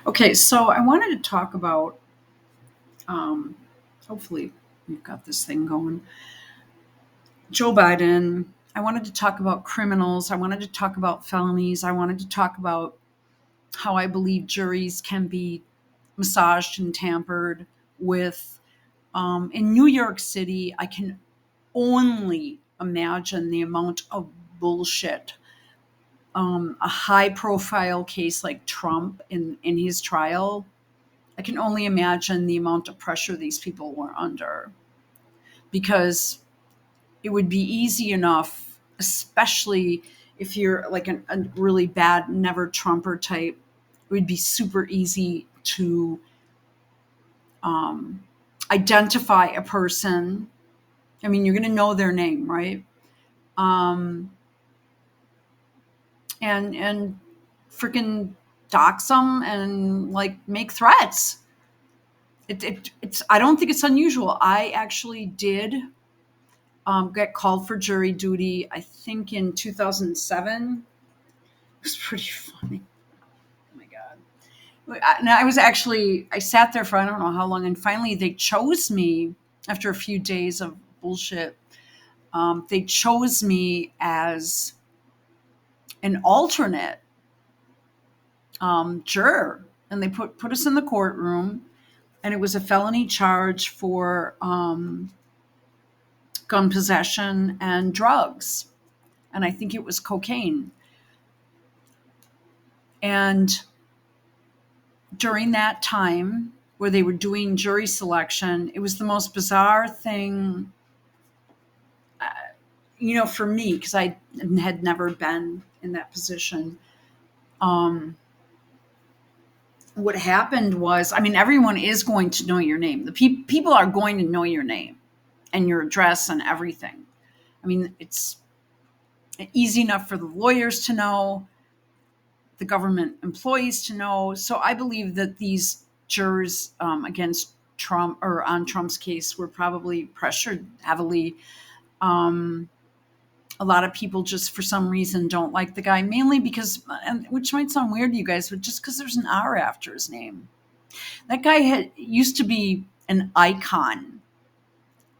Okay, so I wanted to talk about, um, hopefully, we've got this thing going. Joe Biden. I wanted to talk about criminals. I wanted to talk about felonies. I wanted to talk about how I believe juries can be massaged and tampered with. In New York City, I can only imagine the amount of bullshit. A high profile case like Trump in his trial, I can only imagine the amount of pressure these people were under, because it would be easy enough, especially if you're like a really bad never Trumper type. It would be super easy to um, identify a person. I mean, you're going to know their name, right? Um, and freaking dox them and like make threats. It's. I don't think it's unusual. I actually did get called for jury duty. I think in 2007. It was pretty funny. Oh my god! And I sat there for I don't know how long, and finally they chose me after a few days of bullshit. They chose me as an alternate juror, and they put us in the courtroom, and it was a felony charge for gun possession and drugs, and I think it was cocaine. And during that time where they were doing jury selection, it was the most bizarre thing, for me, because I had never been in that position. Um, what happened was, I mean, everyone is going to know your name. The people are going to know your name and your address and everything. I mean, it's easy enough for the lawyers to know, the government employees to know. So I believe that these jurors against Trump or on Trump's case were probably pressured heavily. Um, a lot of people just for some reason don't like the guy, mainly because, and which might sound weird to you guys, but just because there's an R after his name. That guy used to be an icon.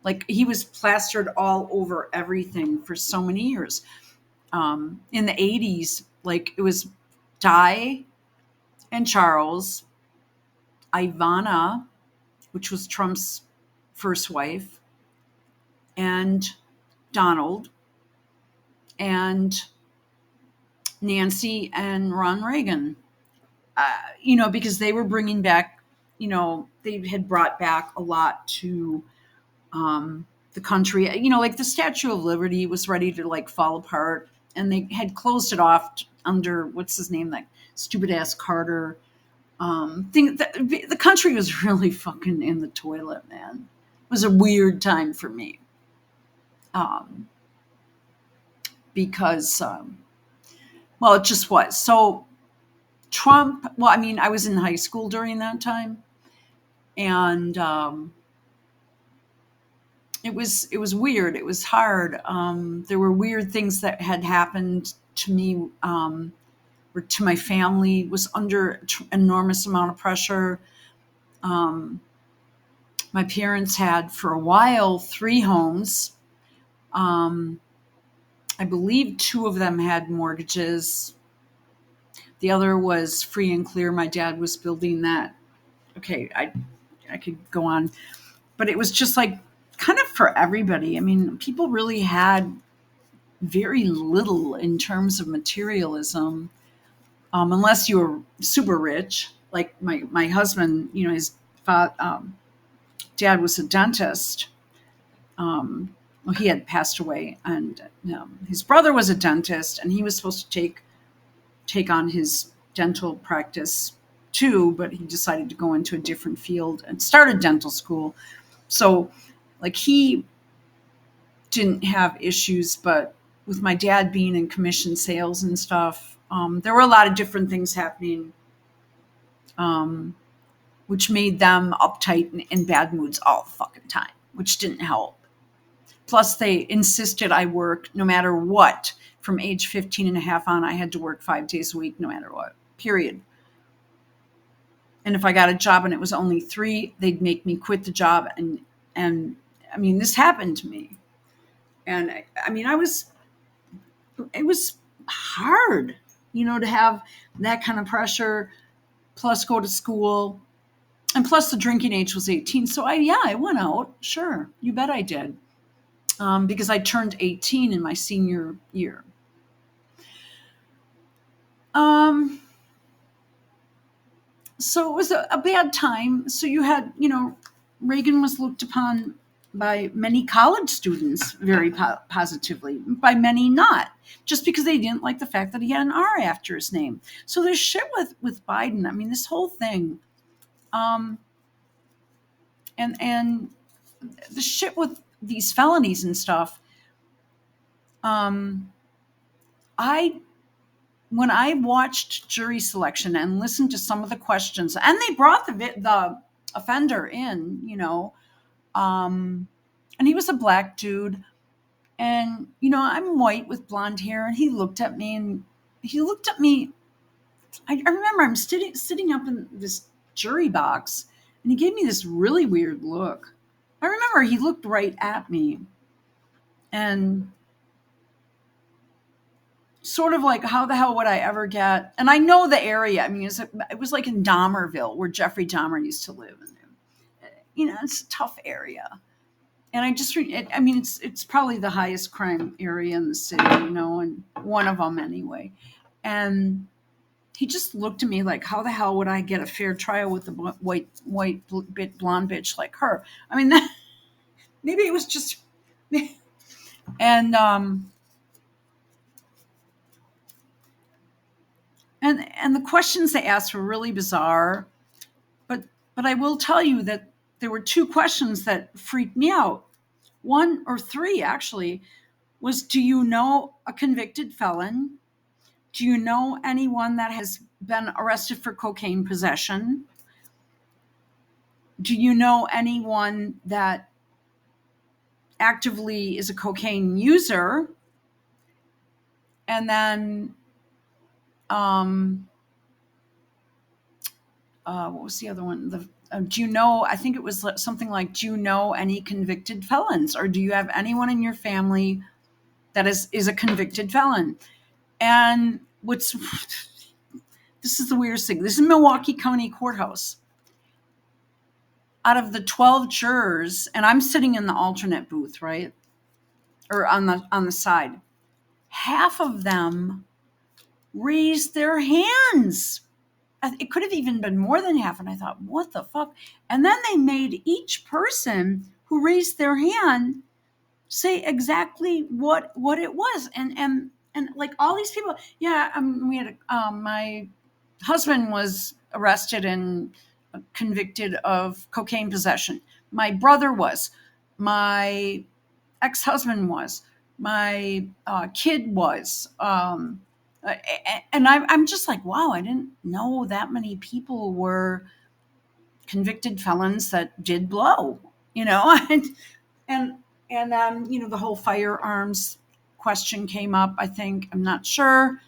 Like he was plastered all over everything for so many years. In the 80s, like it was Di and Charles, Ivana, which was Trump's first wife, and Donald, and Nancy and Ron Reagan. Because they were bringing back, they had brought back a lot to the country. Like the Statue of Liberty was ready to like fall apart, and they had closed it off under what's his name, that stupid ass Carter. The country was really fucking in the toilet, man. It was a weird time for me, um, because, well, it just was. So Trump. Well, I mean, I was in high school during that time, and it was weird. It was hard. There were weird things that had happened to me, or to my family. Was under enormous amount of pressure. Um, my parents had for a while 3 homes. Um, I believe 2 of them had mortgages. The other was free and clear. My dad was building that. Okay, I could go on, but it was just like kind of for everybody. I mean, people really had very little in terms of materialism, unless you were super rich. Like my husband, his dad was a dentist. Well, he had passed away, and his brother was a dentist, and he was supposed to take on his dental practice too, but he decided to go into a different field and started dental school. So, like, he didn't have issues, but with my dad being in commission sales and stuff, there were a lot of different things happening, um, which made them uptight and in bad moods all the fucking time, which didn't help. Plus, they insisted I work no matter what. From age 15 and a half on, I had to work 5 days a week, no matter what, period. And if I got a job and it was only 3, they'd make me quit the job. And I mean, this happened to me. And I mean, it was hard, to have that kind of pressure, plus go to school, and plus the drinking age was 18. So I went out. Sure. You bet I did. Because I turned 18 in my senior year. So it was a bad time. So you had, Reagan was looked upon by many college students very positively, by many not, just because they didn't like the fact that he had an R after his name. So there's shit with Biden. I mean, this whole thing, and the shit with these felonies and stuff. I When I watched jury selection and listened to some of the questions, and they brought the offender in, and he was a black dude, and I'm white with blonde hair, and he looked at me, I remember I'm sitting up in this jury box, and he gave me this really weird look. I remember he looked right at me, and sort of like, how the hell would I ever get? And I know the area. I mean, it was like in Dahmerville, where Jeffrey Dahmer used to live. And, it's a tough area. And it's probably the highest crime area in the city, and one of them anyway. And he just looked at me like, how the hell would I get a fair trial with a white blonde bitch like her? I mean, maybe it was just, and and the questions they asked were really bizarre, but I will tell you that there were 2 questions that freaked me out. 1 or 3 actually was, do you know a convicted felon? Do you know anyone that has been arrested for cocaine possession? Do you know anyone that actively is a cocaine user? And then what was the other one? Do you know, I think it was something like, do you know any convicted felons? Or do you have anyone in your family that is a convicted felon? And this is the weirdest thing. This is Milwaukee County Courthouse. Out of the 12 jurors, and I'm sitting in the alternate booth, right? Or on the side. Half of them raised their hands. It could have even been more than half. And I thought, what the fuck? And then they made each person who raised their hand say exactly what it was. And like all these people, we had my husband was arrested and convicted of cocaine possession. My brother was. My ex-husband was. My kid was. And I'm just like, wow, I didn't know that many people were convicted felons that did blow, and the whole firearms question came up. I think, I'm not sure,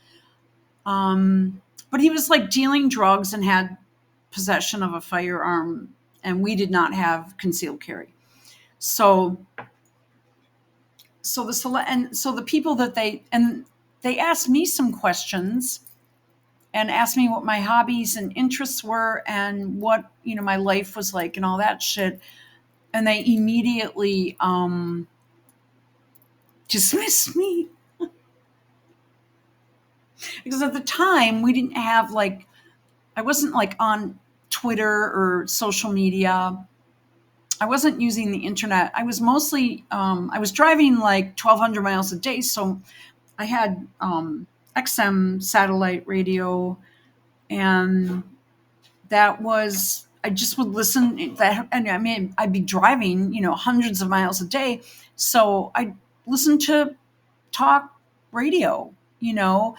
but he was like dealing drugs and had possession of a firearm, and we did not have concealed carry. So the people that they asked me some questions and asked me what my hobbies and interests were and what, my life was like and all that shit. And they immediately dismissed me. Because at the time we didn't have I wasn't on Twitter or social media. I wasn't using the internet. I was mostly, I was driving 1,200 miles a day. So I had XM satellite radio, and I just would listen and I'd be driving, hundreds of miles a day. So I listened to talk radio, like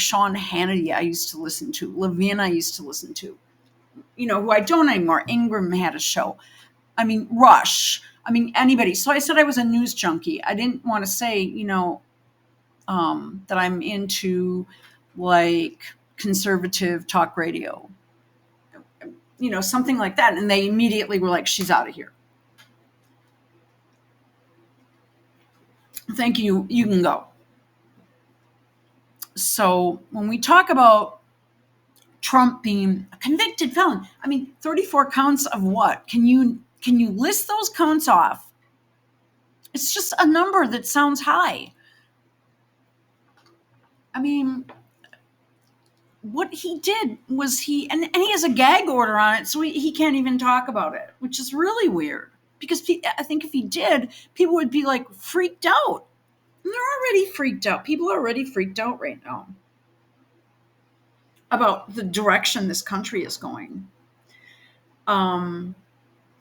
Sean Hannity I used to listen to, Levine I used to listen to, who I don't anymore. Ingram had a show. Rush. Anybody. So I said I was a news junkie. I didn't want to say, that I'm into conservative talk radio, something like that. And they immediately were like, she's out of here. Thank you. You can go. So when we talk about Trump being a convicted felon, 34 counts of what? Can you list those counts off? It's just a number that sounds high. What he did was and he has a gag order on it, so he can't even talk about it, which is really weird. Because I think if he did, people would be like freaked out. And they're already freaked out. People are already freaked out right now about the direction this country is going.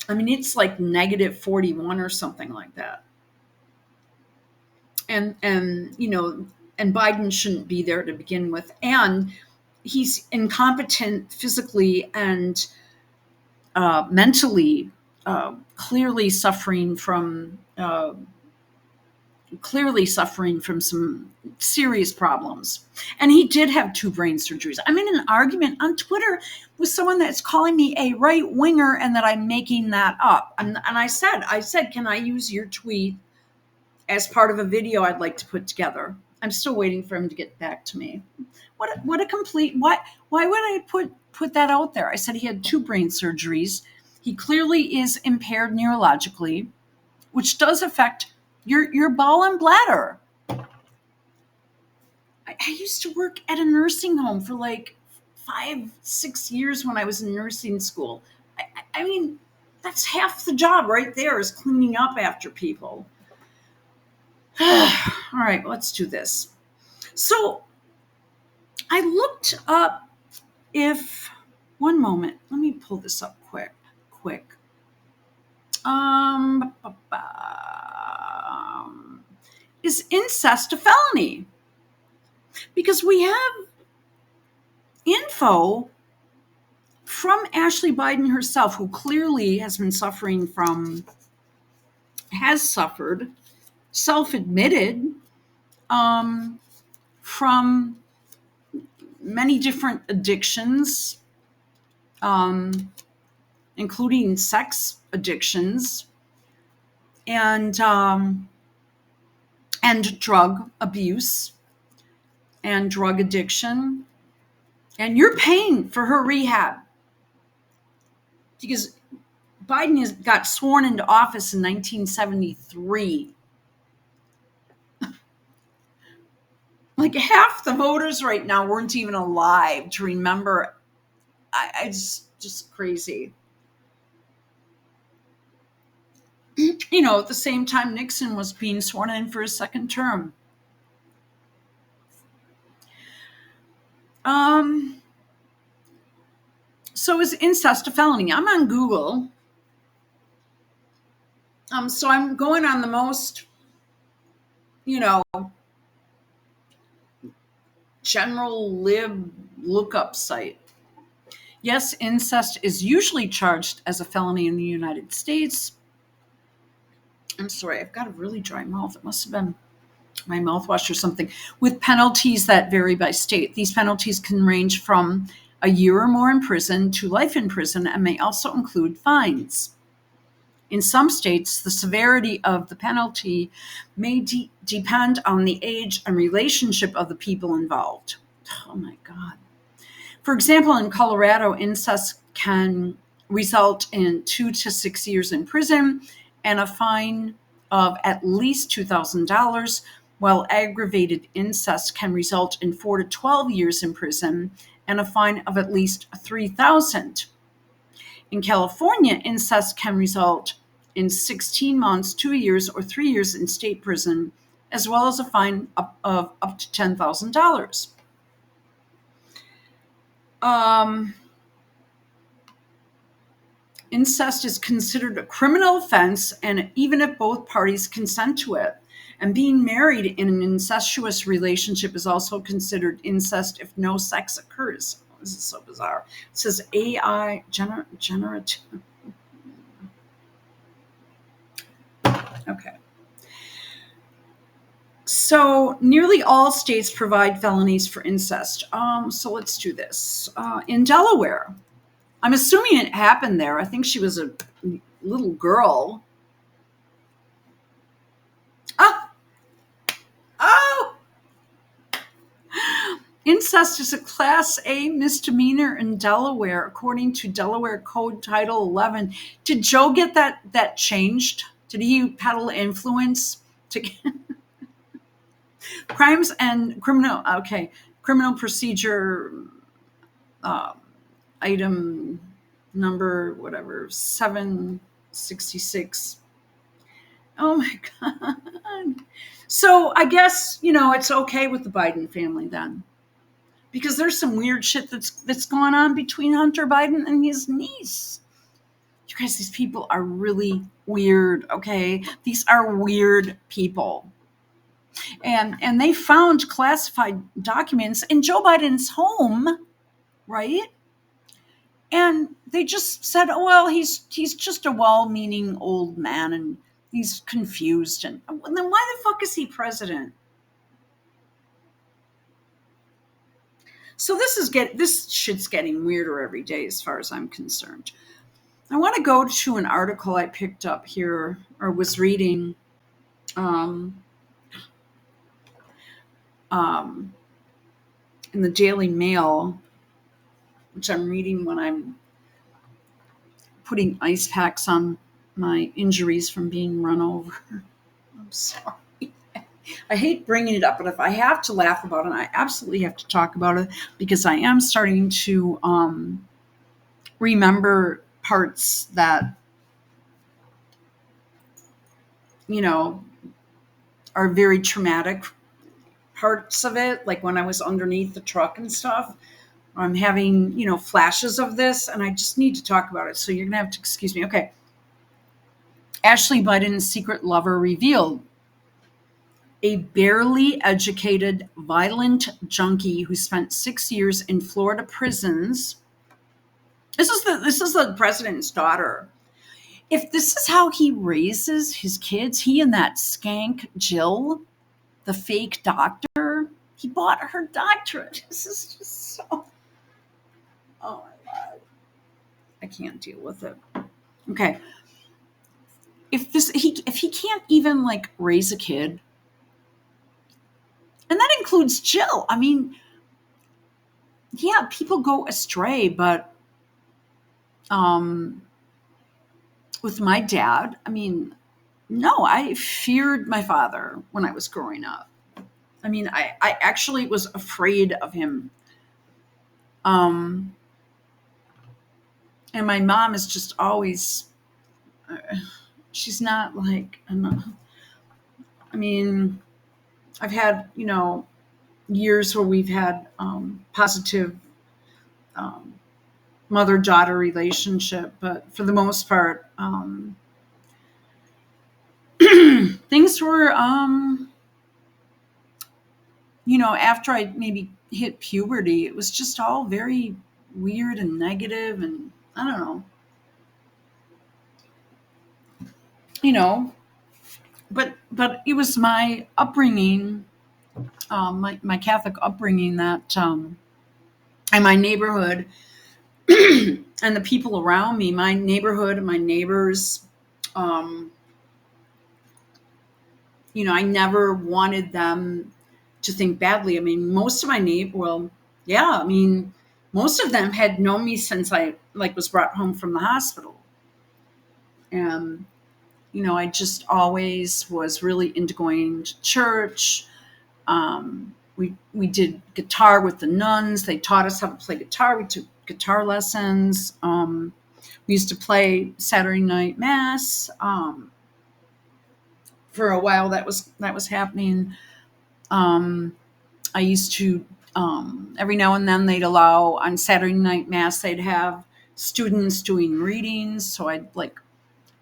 It's like negative 41 or something like that. And Biden shouldn't be there to begin with. And he's incompetent physically and mentally, clearly suffering from some serious problems. And he did have 2 brain surgeries. I'm in an argument on Twitter with someone that's calling me a right winger and that I'm making that up. And I said, can I use your tweet as part of a video I'd like to put together? I'm still waiting for him to get back to me. What a complete, why would I put that out there? I said he had 2 brain surgeries. He clearly is impaired neurologically, which does affect your bowel and bladder. I used to work at a nursing home for like 5-6 years when I was in nursing school. That's half the job right there, is cleaning up after people. All right, let's do this. So I looked up one moment, let me pull this up quick. Is incest a felony? Because we have info from Ashley Biden herself, who clearly has suffered, self-admitted, from many different addictions, including sex addictions and drug abuse and drug addiction. And you're paying for her rehab, because Biden got sworn into office in 1973. Like half the voters right now weren't even alive to remember. It's just crazy. At the same time Nixon was being sworn in for his second term. So is incest a felony? I'm on Google. So I'm going on the most, general lib lookup site. Yes, incest is usually charged as a felony in the United States. I'm sorry, I've got a really dry mouth. It must have been my mouthwash or something. With penalties that vary by state. These penalties can range from a year or more in prison to life in prison, and may also include fines. In some states, the severity of the penalty may depend on the age and relationship of the people involved. Oh my God. For example, in Colorado, incest can result in 2 to 6 years in prison and a fine of at least $2,000, while aggravated incest can result in 4 to 12 years in prison and a fine of at least $3,000. In California, incest can result in 16 months, 2 years, or 3 years in state prison, as well as a fine of up to $10,000. Incest is considered a criminal offense, and even if both parties consent to it. And being married in an incestuous relationship is also considered incest if no sex occurs. This is so bizarre. It says AI generative. Okay. So nearly all states provide felonies for incest. So let's do this. In Delaware, I'm assuming it happened there. I think she was a little girl. Oh, oh! Incest is a Class A misdemeanor in Delaware, according to Delaware Code Title 11. Did Joe get that changed? Did he peddle influence to crimes and criminal? Okay, criminal procedure uh, item number whatever 766. Oh my god! So I guess it's okay with the Biden family then, because there's some weird shit that's going on between Hunter Biden and his niece. You guys, these people are really weird. Okay, these are weird people, and they found classified documents in Joe Biden's home, right? And they just said, oh, well, he's just a well-meaning old man, and he's confused. And then why the fuck is he president? So this shit's getting weirder every day, as far as I'm concerned. I want to go to an article I picked up here or was reading. Um, um, in the Daily Mail, which I'm reading when I'm putting ice packs on my injuries from being run over. I'm sorry. I hate bringing it up, but if I have to laugh about it, I absolutely have to talk about it, because I am starting to remember parts that, are very traumatic parts of it, like when I was underneath the truck and stuff. I'm having, flashes of this, and I just need to talk about it. So you're going to have to excuse me. Okay. Ashley Biden's secret lover revealed. A barely educated, violent junkie who spent 6 years in Florida prisons. This is the president's daughter. If this is how he raises his kids, he and that skank Jill, the fake doctor, he bought her doctorate. This is just so. Oh my god, I can't deal with it. Okay, if he can't even like raise a kid, and that includes Jill. I mean, yeah, people go astray, but with my dad, I mean, no, I feared my father when I was growing up. I mean, I actually was afraid of him. Um, and my mom is just always, she's not like, I mean, I've had, years where we've had positive um, mother-daughter relationship, but for the most part, things were, after I maybe hit puberty, it was just all very weird and negative, and I don't know, you know, but it was my upbringing, my Catholic upbringing that, and my neighborhood and the people around me, my neighborhood and my neighbors, um, I never wanted them to think badly. I mean, most of my yeah, I mean, most of them had known me since I like was brought home from the hospital. And, I just always was really into going to church. We did guitar with the nuns. They taught us how to play guitar. We took guitar lessons. We used to play Saturday night mass. For a while that was happening. I used to, every now and then they'd allow on Saturday night mass, they'd have students doing readings. So I'd like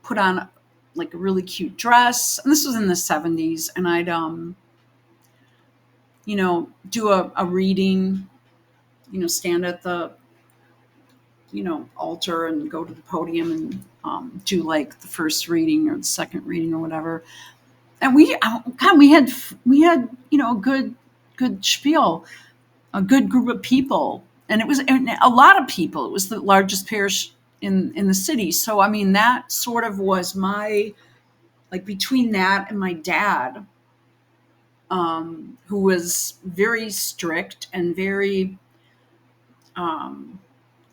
put on like a really cute dress. And this was in the 70s. And I'd, do a reading, stand at the, altar and go to the podium and do like the first reading or the second reading or whatever. And we had a good spiel, a good group of people, and it was and a lot of people. It was the largest parish in the city. So I mean, that sort of was my, like, between that and my dad, who was very strict and very, um,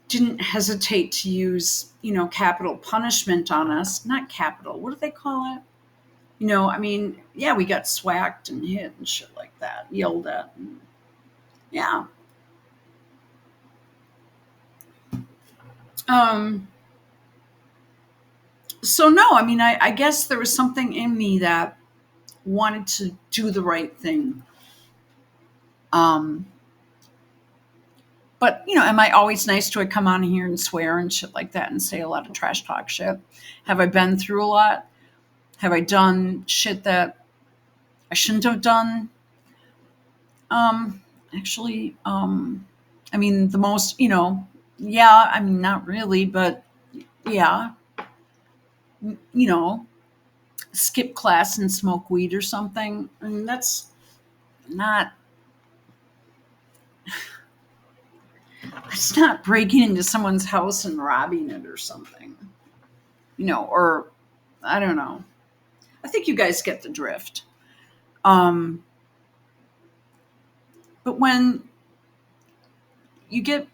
didn't hesitate to use, capital punishment on us. Not capital. What do they call it? I mean, yeah, we got swacked and hit and shit like that, yelled at. And, yeah. Um, so no, I mean, I guess there was something in me that wanted to do the right thing. Um, but am I always nice? Do I come on here and swear and shit like that and say a lot of trash talk shit? Have I been through a lot? Have I done shit that I shouldn't have done? Actually, I mean, the most, yeah, I mean, not really, but yeah, you know, skip class and smoke weed or something. I mean, that's not, it's not breaking into someone's house and robbing it or something, or I don't know. I think you guys get the drift. Um, but when you get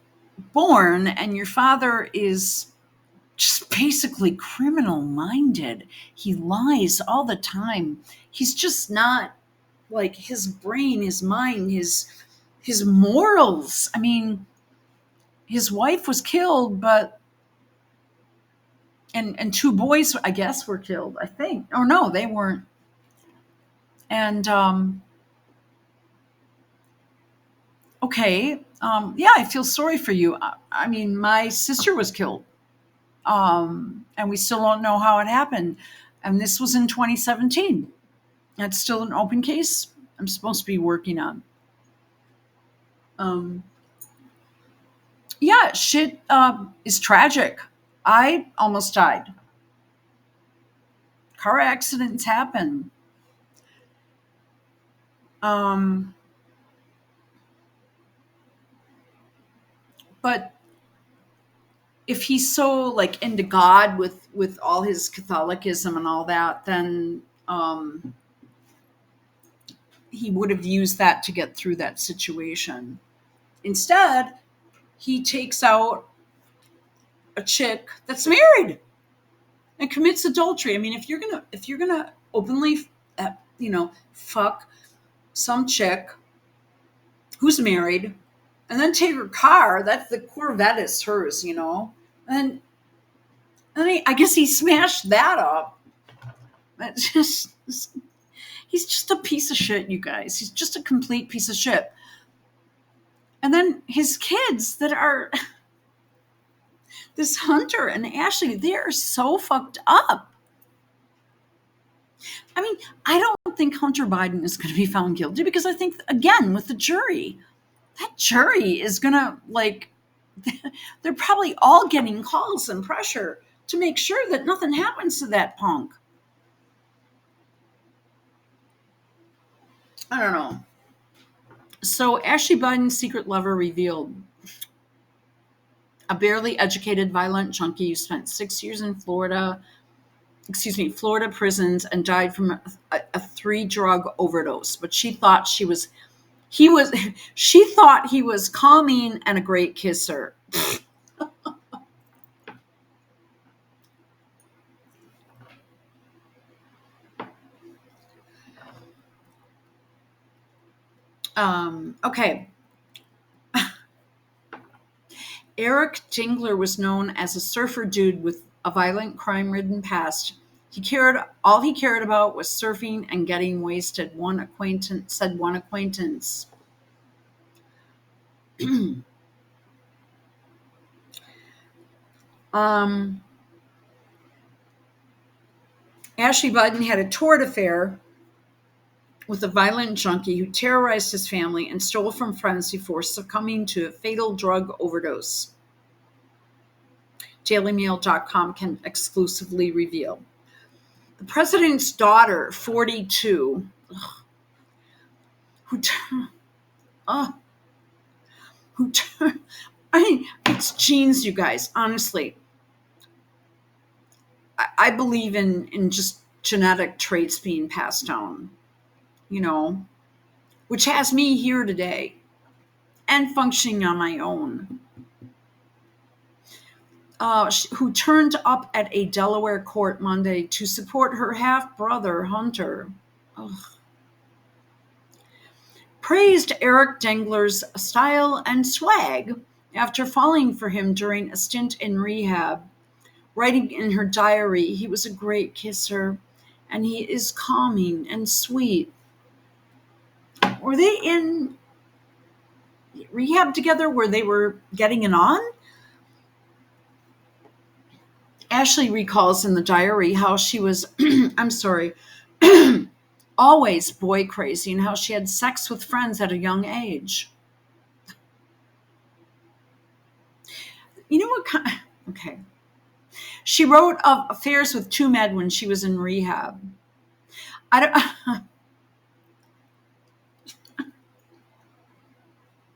born and your father is just basically criminal minded. He lies all the time. He's just not, like, his brain, his mind, his morals. I mean, his wife was killed, but and two boys, I guess, were killed, I think. Or no, they weren't. And okay, yeah, I feel sorry for you. I mean, my sister was killed. And we still don't know how it happened. And this was in 2017. That's still an open case I'm supposed to be working on. Um, yeah, shit is tragic. I almost died. Car accidents happen. Um, but if he's so, like, into God with all his Catholicism and all that, then he would have used that to get through that situation. Instead, he takes out a chick that's married and commits adultery. I mean, if you're gonna openly, fuck some chick who's married, and then take her car, that's the Corvette is hers. And I guess he smashed that up. It's just, he's just a piece of shit, you guys. He's just a complete piece of shit. And then his kids that are this Hunter and Ashley, they are so fucked up. I mean, I don't think Hunter Biden is going to be found guilty because I think, again, with the jury, that jury is going to, like, they're probably all getting calls and pressure to make sure that nothing happens to that punk. I don't know. So, Ashley Biden's secret lover revealed. A barely educated violent junkie who spent 6 years in Florida prisons and died from a 3-drug overdose. But she thought she thought he was calming and a great kisser. Okay. Eric Jingler was known as a surfer dude with a violent, crime-ridden past. All he cared about was surfing and getting wasted. Said one acquaintance. Ashley Biden had a torrid affair with a violent junkie who terrorized his family and stole from friends before succumbing to a fatal drug overdose. DailyMail.com can exclusively reveal. The president's daughter, 42, who, uh, who, I mean, it's genes, you guys, honestly. I believe in just genetic traits being passed down, which has me here today and functioning on my own. Who turned up at a Delaware court Monday to support her half-brother, Hunter. Ugh. Praised Eric Dengler's style and swag after falling for him during a stint in rehab. Writing in her diary, he was a great kisser, and he is calming and sweet. Were they in rehab together where they were getting it on? Ashley recalls in the diary how she was, I'm sorry, always boy crazy and how she had sex with friends at a young age. You know what kind? Okay. She wrote of affairs with two men when she was in rehab. I don't.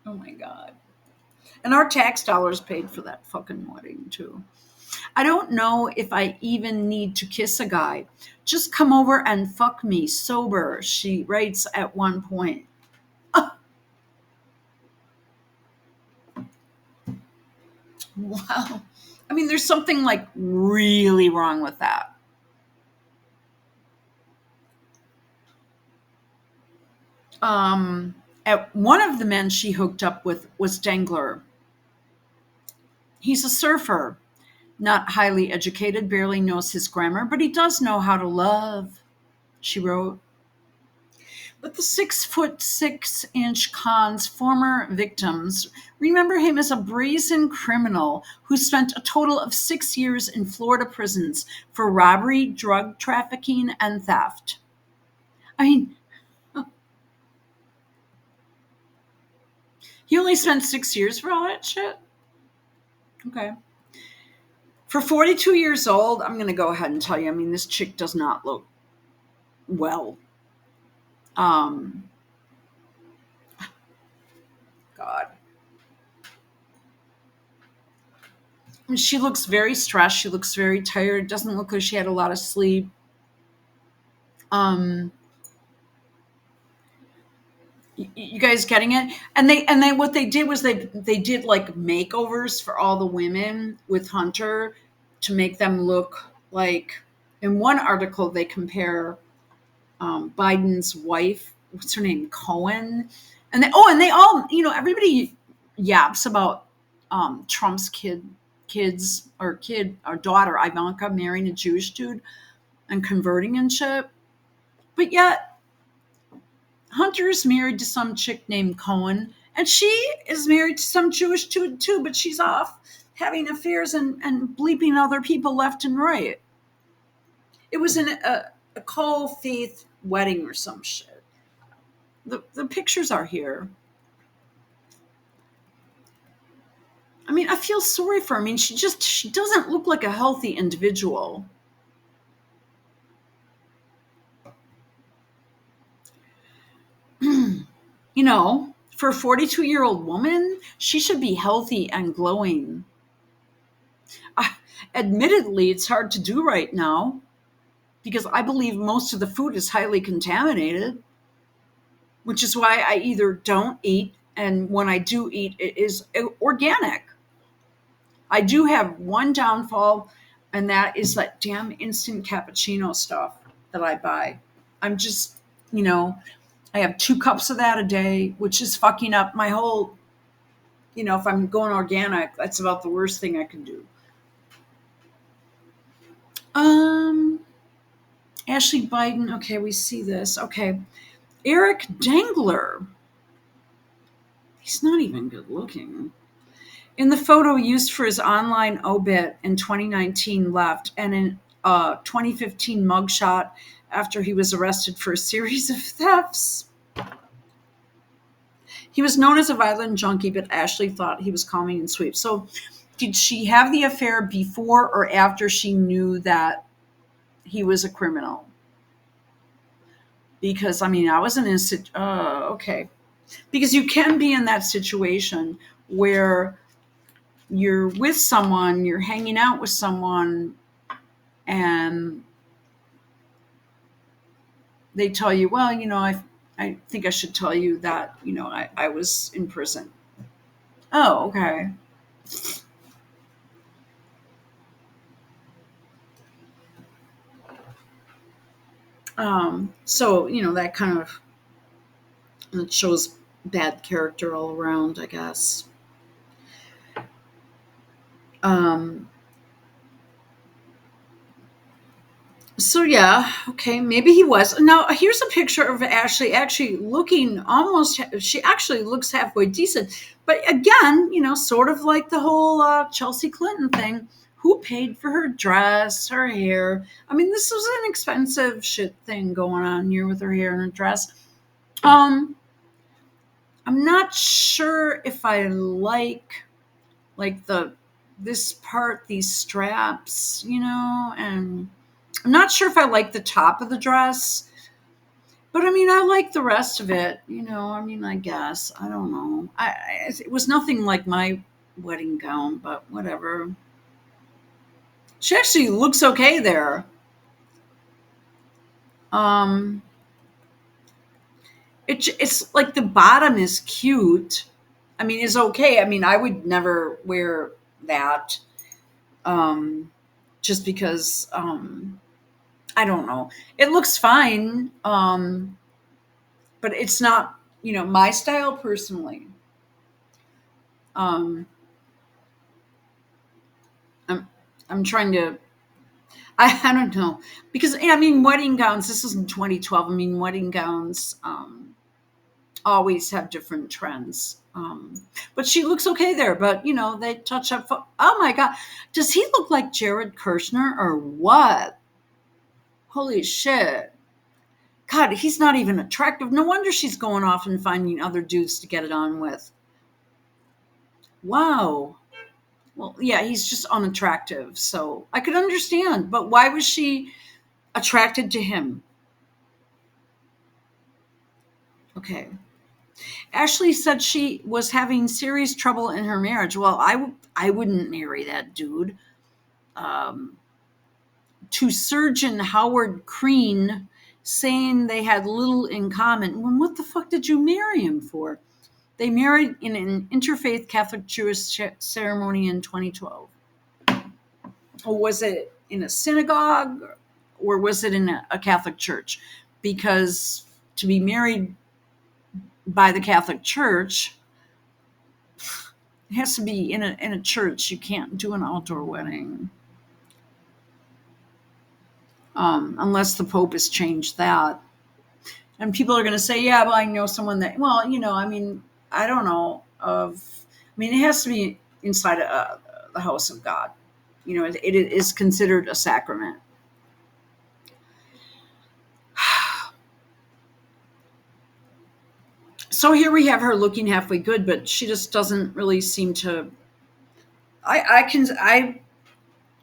Oh my God. And our tax dollars paid for that fucking wedding too. I don't know if I even need to kiss a guy. Just come over and fuck me sober, she writes at one point. Wow. I mean, there's something like really wrong with that. At one of the men she hooked up with was Dengler. He's a surfer, not highly educated, barely knows his grammar, but he does know how to love, she wrote. But the 6'6" Khan's former victims remember him as a brazen criminal who spent a total of 6 years in Florida prisons for robbery, drug trafficking, and theft. I mean, he only spent 6 years for all that shit? Okay. For 42 years old, I'm going to go ahead and tell you, I mean, this chick does not look well. God. She looks very stressed. She looks very tired. Doesn't look like she had a lot of sleep. You guys getting it? And they what they did was they did like makeovers for all the women with Hunter to make them look like. In one article, they compare Biden's wife, what's her name, Cohen, and they all, everybody yaps about Trump's daughter Ivanka marrying a Jewish dude and converting and shit, but yet Hunter's married to some chick named Cohen, and she is married to some Jewish dude too, but she's off having affairs and bleeping other people left and right. It was in a co-faith wedding or some shit. The pictures are here. I mean, I feel sorry for her. I mean, she doesn't look like a healthy individual. For a 42-year-old woman, she should be healthy and glowing. Admittedly, it's hard to do right now because I believe most of the food is highly contaminated, which is why I either don't eat, and when I do eat, it is organic. I do have one downfall, and that is that damn instant cappuccino stuff that I buy. I'm just, I have 2 cups of that a day, which is fucking up my whole, if I'm going organic, that's about the worst thing I can do. Ashley Biden. Okay, we see this. Okay. Eric Dengler. He's not even good looking. In the photo used for his online obit in 2019 left, and in a 2015 mugshot after he was arrested for a series of thefts. He was known as a violent junkie, but Ashley thought he was calming and sweet. So did she have the affair before or after she knew that he was a criminal. Because, I mean, I wasn't in, okay. Because you can be in that situation where you're with someone, you're hanging out with someone, and they tell you, well, I think I should tell you that, I was in prison. Oh, okay. So, that kind of, it shows bad character all around, I guess. Um, so yeah, okay, maybe he was. Now here's a picture of Ashley actually looking almost. She actually looks halfway decent, but again, sort of like the whole Chelsea Clinton thing. Who paid for her dress, her hair? I mean, this was an expensive shit thing going on here with her hair and her dress. Um, I'm not sure if I like the this part, these straps, and I'm not sure if I like the top of the dress, but I mean, I like the rest of it, I mean, I guess. I don't know. It was nothing like my wedding gown, but whatever. She actually looks okay there. Um, it's like the bottom is cute. I mean, it's okay. I mean, I would never wear that, um, just because, I don't know. It looks fine, but it's not, my style personally. Um, I'm I'm trying to. I don't know because I mean wedding gowns. This was in 2012. I mean wedding gowns always have different trends. But she looks okay there. But they touch up. Oh my God, does he look like Jared Kushner or what? Holy shit! God, he's not even attractive. No wonder she's going off and finding other dudes to get it on with. Wow. Well, yeah, he's just unattractive. So I could understand. But why was she attracted to him? Okay. Ashley said she was having serious trouble in her marriage. Well, I wouldn't marry that dude. Um, to surgeon Howard Crean saying they had little in common. Well, what the fuck did you marry him for? They married in an interfaith Catholic Jewish ceremony in 2012. Or was it in a synagogue or was it in a Catholic church? Because to be married by the Catholic Church, it has to be in a church. You can't do an outdoor wedding, unless the Pope has changed that. And people are going to say, "Yeah, but I know someone that." Well, I mean, I don't know. I mean, it has to be inside the house of God. It is considered a sacrament. So here we have her looking halfway good, but she just doesn't really seem to. I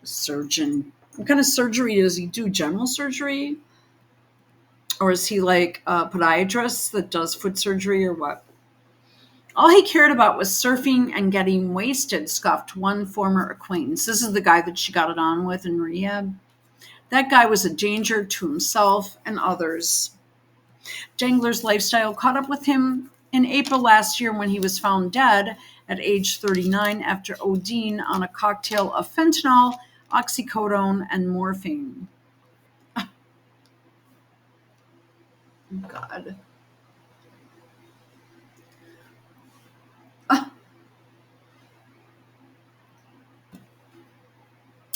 surgeon. What kind of surgery does he do? General surgery? Or is he like a podiatrist that does foot surgery or what? All he cared about was surfing and getting wasted, scoffed one former acquaintance. This is the guy that she got it on with in rehab. That guy was a danger to himself and others. Jangler's lifestyle caught up with him in April last year when he was found dead at age 39 after ODing on a cocktail of fentanyl, oxycodone, and morphine. Oh, God.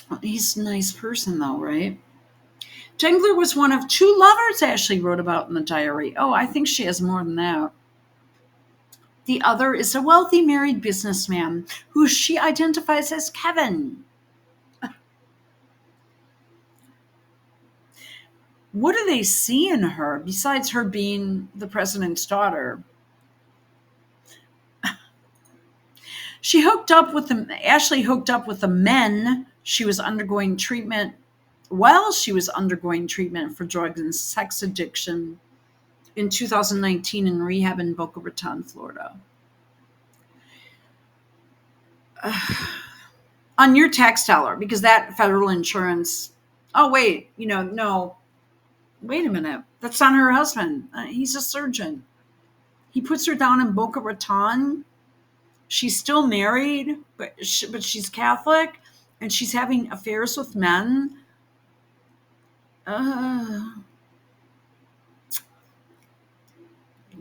Oh, he's a nice person, though, right? Jangler was one of two lovers Ashley wrote about in the diary. Oh, I think she has more than that. The other is a wealthy married businessman who she identifies as Kevin. What do they see in her besides her being the president's daughter? Ashley hooked up with the men she was undergoing treatment while she was undergoing treatment for drug and sex addiction in 2019 in rehab in Boca Raton, Florida. On your tax dollar, because that federal insurance, oh, wait, no, wait a minute. That's not her husband. He's a surgeon. He puts her down in Boca Raton. She's still married, but she's Catholic, and she's having affairs with men. You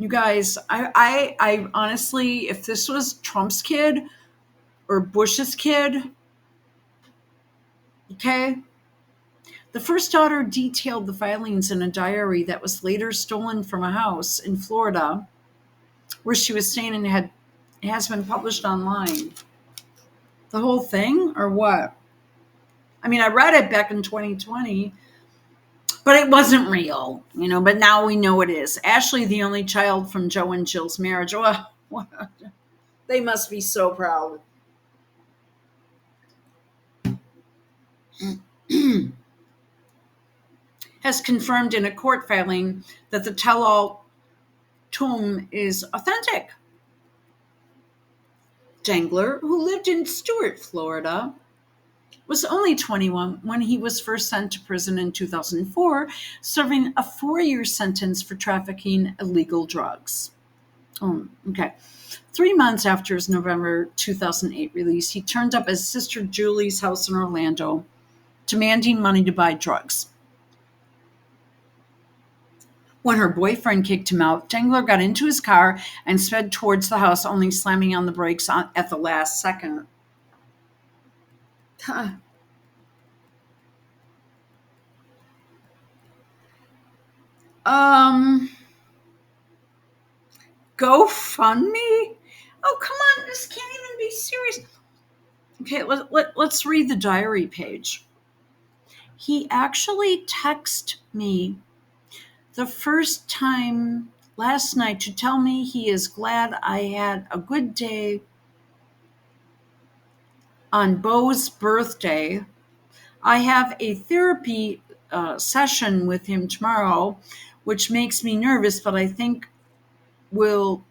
guys, I honestly, if this was Trump's kid or Bush's kid, okay. The first daughter detailed the filings in a diary that was later stolen from a house in Florida where she was staying, and has been published online. The whole thing, or what? I mean, I read it back in 2020, but it wasn't real, but now we know it is. Ashley, the only child from Joe and Jill's marriage. Oh, they must be so proud. Has confirmed in a court filing that the tell-all tomb is authentic. Dangler, who lived in Stuart, Florida, was only 21 when he was first sent to prison in 2004, serving a 4-year sentence for trafficking illegal drugs. Oh, okay. 3 months after his November 2008 release, he turned up at his sister Julie's house in Orlando, demanding money to buy drugs. When her boyfriend kicked him out, Dangler got into his car and sped towards the house, only slamming on the brakes at the last second. GoFundMe? Oh, come on. This can't even be serious. Okay, let's read the diary page. He actually texted me the first time last night to tell me he is glad I had a good day on Bo's birthday. I have a therapy session with him tomorrow, which makes me nervous, but I think will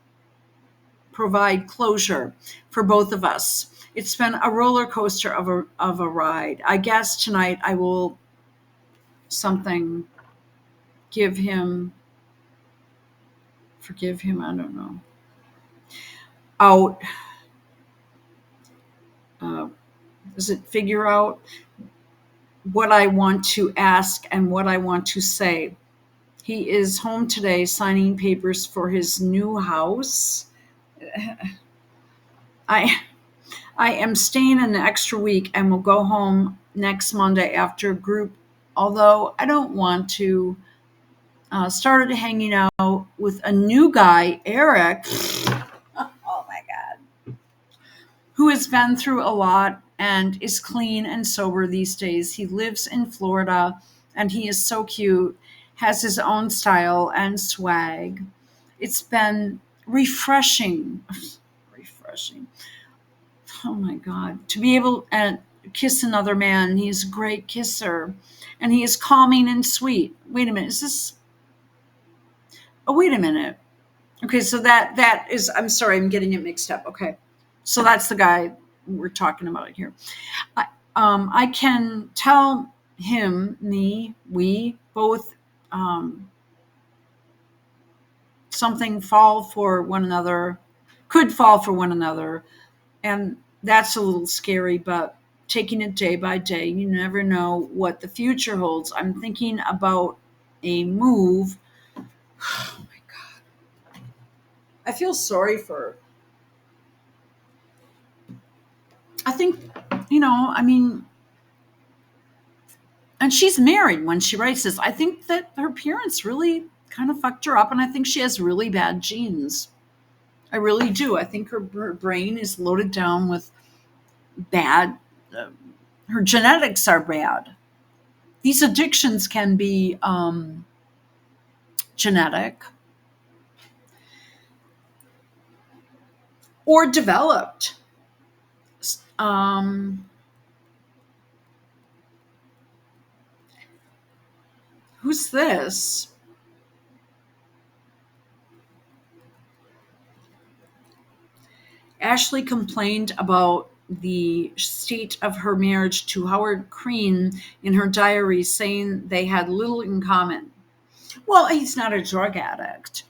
provide closure for both of us. It's been a roller coaster of a ride. I guess tonight I will forgive him, I don't know. Does it figure out what I want to ask and what I want to say? He is home today signing papers for his new house. I am staying an extra week and will go home next Monday after group, although I don't want to. Started hanging out with a new guy, Eric. Oh my God. Who has been through a lot and is clean and sober these days. He lives in Florida and he is so cute, has his own style and swag. It's been refreshing. Refreshing. Oh my God. To be able to kiss another man. He's a great kisser. And he is calming and sweet. Wait a minute. Is this... Oh, wait a minute. Okay, so that is... I'm sorry, I'm getting it mixed up. Okay. So that's the guy we're talking about here. I can tell him, we both something fall for one another, could fall for one another. And that's a little scary, but taking it day by day, you never know what the future holds. I'm thinking about a move. Oh my God. I feel sorry for her. I think, and she's married when she writes this. I think that her parents really kind of fucked her up, and I think she has really bad genes. I really do. I think her brain is loaded down with bad, her genetics are bad. These addictions can be genetic or developed. Who's this? Ashley complained about the state of her marriage to Howard Crean in her diary, saying they had little in common. Well, he's not a drug addict.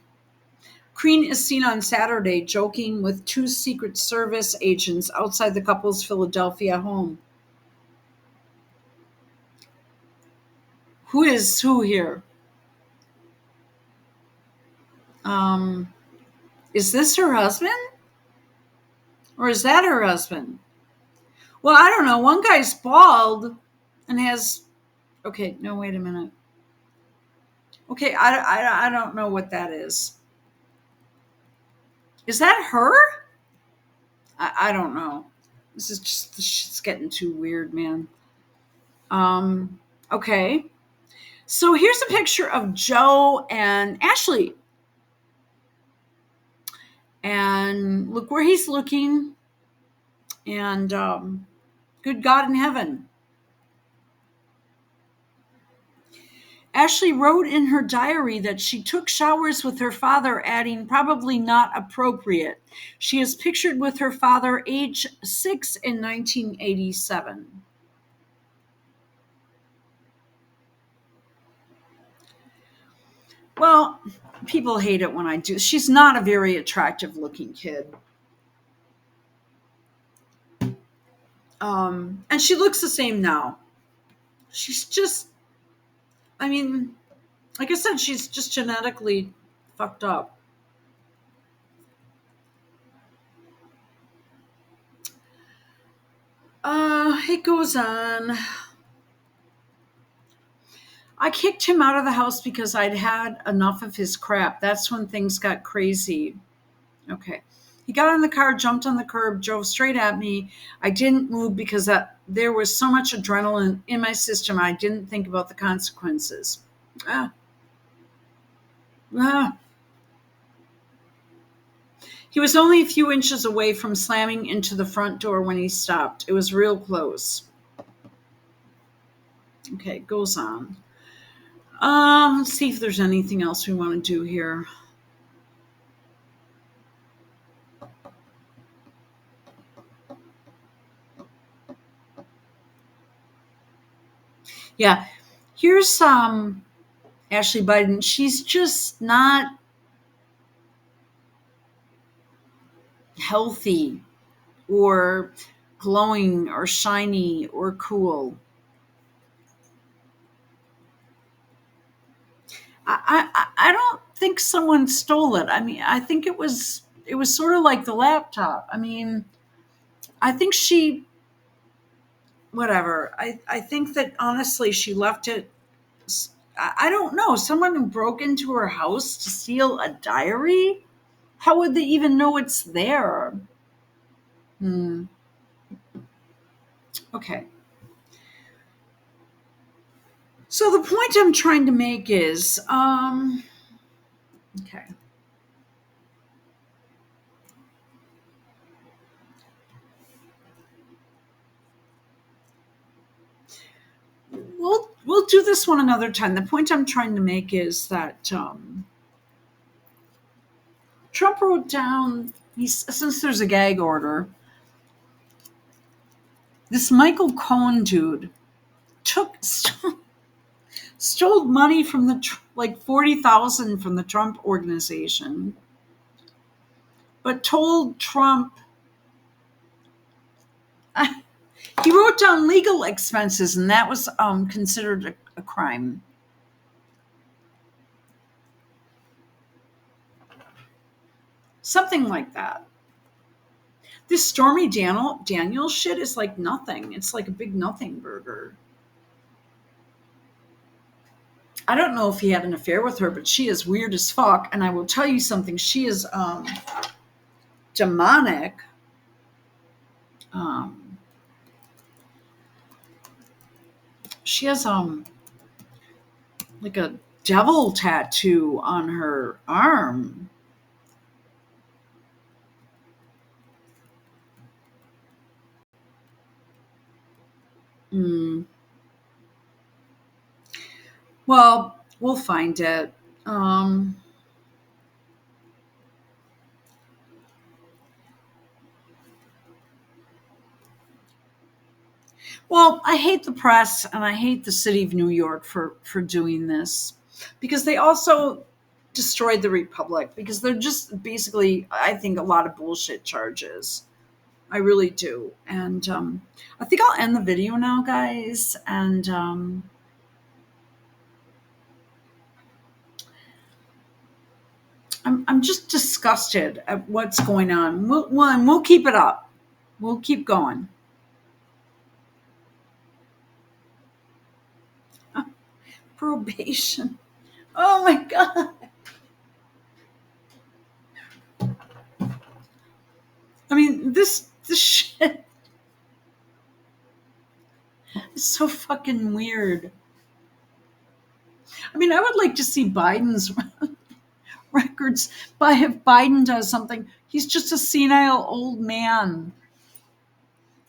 Crean is seen on Saturday joking with two Secret Service agents outside the couple's Philadelphia home. Who is who here? Um, is this her husband? Or is that her husband? Well, I don't know. One guy's bald and has. Okay, no, wait a minute. Okay, I don't know what that is. Is that her? I don't know. This shit's getting too weird, man. Okay. So here's a picture of Joe and Ashley. And look where he's looking. And good God in heaven. Ashley wrote in her diary that she took showers with her father, adding, probably not appropriate. She is pictured with her father, age 6, in 1987. Well, people hate it when I do. She's not a very attractive looking kid. And she looks the same now. She's just, I mean, like I said, she's just genetically fucked up. It goes on. I kicked him out of the house because I'd had enough of his crap. That's when things got crazy. Okay. He got in the car, jumped on the curb, drove straight at me. I didn't move because there was so much adrenaline in my system. I didn't think about the consequences. Ah. Ah. He was only a few inches away from slamming into the front door when he stopped. It was real close. Okay, it goes on. Let's see if there's anything else we want to do here. Yeah, here's Ashley Biden. She's just not healthy or glowing or shiny or cool. I don't think someone stole it. I mean, I think it was sort of like the laptop. I mean, I think she whatever. I think that honestly she left it. I don't know. Someone who broke into her house to steal a diary? How would they even know it's there? Okay. So the point I'm trying to make is, okay. We'll do this one another time. The point I'm trying to make is that Trump wrote down, since there's a gag order, this Michael Cohen dude stole money from like 40,000 from the Trump organization, but told Trump he wrote down legal expenses, and that was considered a crime. Something like that. This Stormy Daniels shit is like nothing. It's like a big nothing burger. I don't know if he had an affair with her, but she is weird as fuck. And I will tell you something. She is demonic. She has like a devil tattoo on her arm. Well, We'll find it. Um, well, I hate the press and I hate the city of New York for doing this because they also destroyed the republic because they're just basically, I think, a lot of bullshit charges. I really do. And I think I'll end the video now, guys. And I'm just disgusted at what's going on. We'll keep it up. We'll keep going. Probation. Oh my God. I mean, this shit is so fucking weird. I mean, I would like to see Biden's records, but if Biden does something, he's just a senile old man.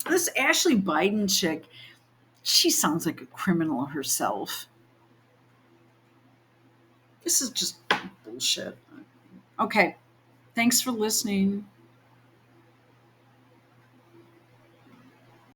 This Ashley Biden chick, she sounds like a criminal herself. This is just bullshit. Okay. Thanks for listening.